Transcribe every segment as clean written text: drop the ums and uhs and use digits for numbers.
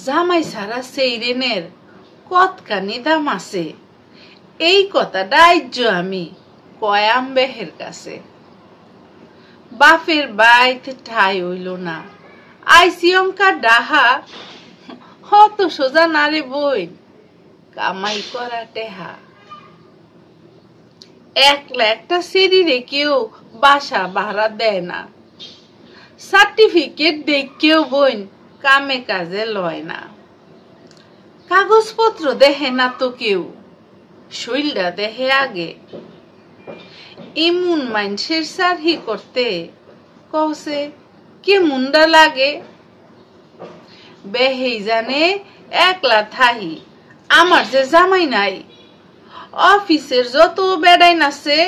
জামাই ছাড়া সেইরেনের কতখানি দাম আছে, এই কথাটা আইজ আমি কয়াম বেহের কাছে। বাপের বাইতে ঠাই হইল না, আইসি অঙ্কা ডাহা হত সোজা না রে বই, কামাই করা টেহা। একলা একটা শরীরে কেউ বাসা ভাড়া দেয় না, সার্টিফিকেট দেখেও বোন কামে কাজে লয় না, কাগজপত্র দেখে না তো কেউ, শৈলটা দেখে আগে। ইমুন মানুষের সারহি করতে কসে কে মুন্ডা লাগে, বেহেই জানে একলা থাহি আমার যে জামাই নাই, অফিসের যত বেড়াই নাছে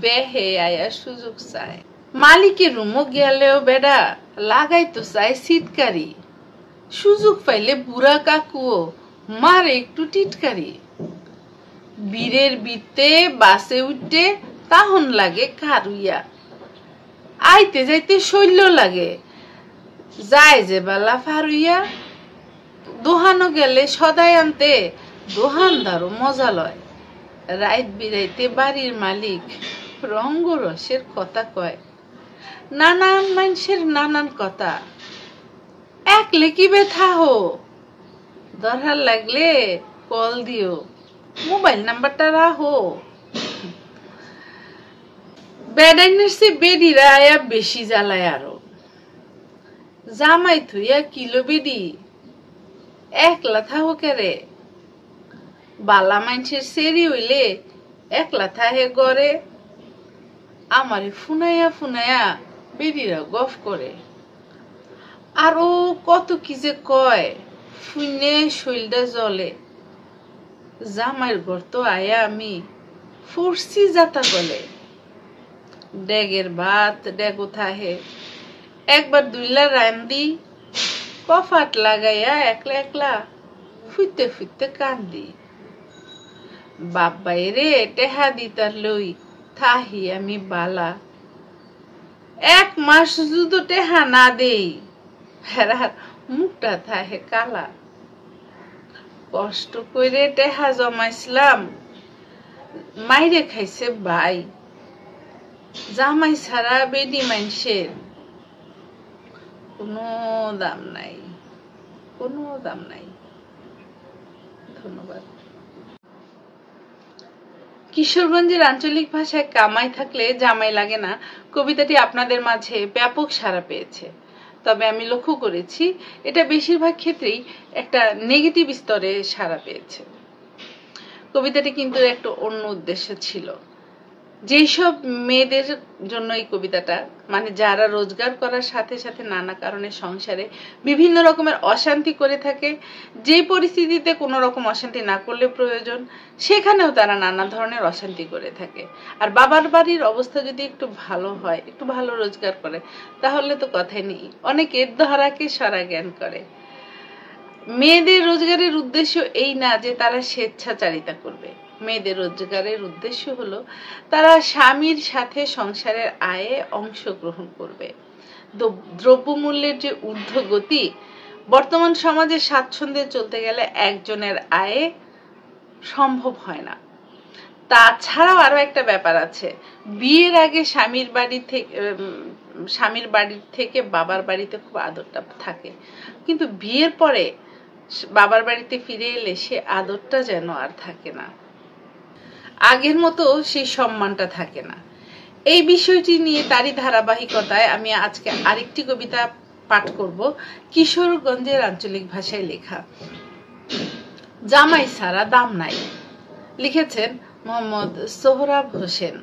বেহে আয়া সুযোগ চায়। মালিকের রুমও গেলেও বেড়া লাগাই তো চায় সিটকারি, সুযোগ পাইলে বুড়া কাকুও মারে একটু টিটকারি। বীরের বিতে বাসে উঠতে তাহন লাগে কারুইয়া, আইতে যাইতে শৈল্য লাগে যায় যে বেলা ফারুইয়া। দোহানো গেলে সদাই আনতে দোহানদারও মজা লয়, রাইত বিরাইতে বাড়ির মালিক রঙ্গরসের কথা কয়, নানান মানুষের নানান কথা। একলে কি ব্যথা হো, দরকার লাগলে কল দিও, মোবাইল নাম্বারটা রাখো। বেডাইনের সে বেডিরা আয়া বেশি জ্বালায় আরো, জামাই থুইয়া কিলো বেডি একলা থাহো কেরে। বালা মানুষের সেরি হইলে একলা থাহে গড়ে, আমারে ফুনাইয়া ফুনাইয়া বেডিরা গফ করে। আরো কত কি যে কয়, ফুনে শৈলটা জলে। জামাইয়ের ঘর তো আয়া আমি ফুরসি যাতা গলে, ডেগের ভাত ডেগো থাহে, একবার দুইলা রান্দি কফাট লাগাইয়া একলা একলা ফুইতে ফুইতে কান্দি। বাপ রে টেহা দিতার লই থাহি আমি বালা, এক মাস যদি টেহা না দেই হেরার মুখটা থাহে কালা। কষ্ট করে টেহা জমাইছিলাম, মাইরে খাইছে ভাই, জামাই ছাড়া বেডি মানুষের কোনো দাম নাই, কোনো দাম নাই। ধন্যবাদ। কিশোরগঞ্জের আঞ্চলিক ভাষায় কামাই থাকলে জামাই লাগে না কবিতাটি আপনাদের মাঝে ব্যাপক সাড়া পেয়েছে, তবে আমি লক্ষ্য করেছি এটা বেশিরভাগ ক্ষেত্রেই একটা নেগেটিভ স্তরে সাড়া পেয়েছে। কবিতাটি কিন্তু একটা অন্য উদ্দেশ্য ছিল। যেসব মেয়েদের জন্য এই কবিতাটা, মানে যারা রোজগার করার সাথে সাথে নানা কারণে সংসারে বিভিন্ন রকমের অশান্তি করে থাকে, যে পরিস্থিতিতে কোনো রকম অশান্তি না করলে প্রয়োজন সেখানেও তারা নানা ধরনের অশান্তি করে থাকে। আর বাবার বাড়ির অবস্থা যদি একটু ভালো হয়, একটু ভালো রোজগার করে, তাহলে তো কথাই নেই, অনেকের ধরাকে সরা জ্ঞান করে। মেয়েদের রোজগারের উদ্দেশ্য এই না যে তারা স্বেচ্ছাচারিতা করবে, মেয়েদের রোজগারের উদ্দেশ্য হলো তারা স্বামীর সাথে সংসারের আয়ে অংশগ্রহণ করবে। দ্রব্যমূল্যের যে ঊর্ধ্বগতি, বর্তমান সমাজে স্বাচ্ছন্দ্যে চলতে গেলে একজনের আয়ে সম্ভব হয় না। তাছাড়াও আরো একটা ব্যাপার আছে, বিয়ের আগে স্বামীর বাড়ি থেকে বাবার বাড়িতে খুব আদরটা থাকে, কিন্তু বিয়ের পরে বাবার বাড়িতে ফিরে এলে সে আদরটা যেন আর থাকে না, আগের মতো সেই সম্মানটা থাকে না। এই বিষয়টি নিয়ে তারই ধারাবাহিকতায় আমি আজকে আরেকটি কবিতা পাঠ করব, কিশোরগঞ্জের আঞ্চলিক ভাষায় লেখা। জামাই ছাড়া দাম নাই, লিখেছেন মোহাম্মদ সোহরাব হোসেন।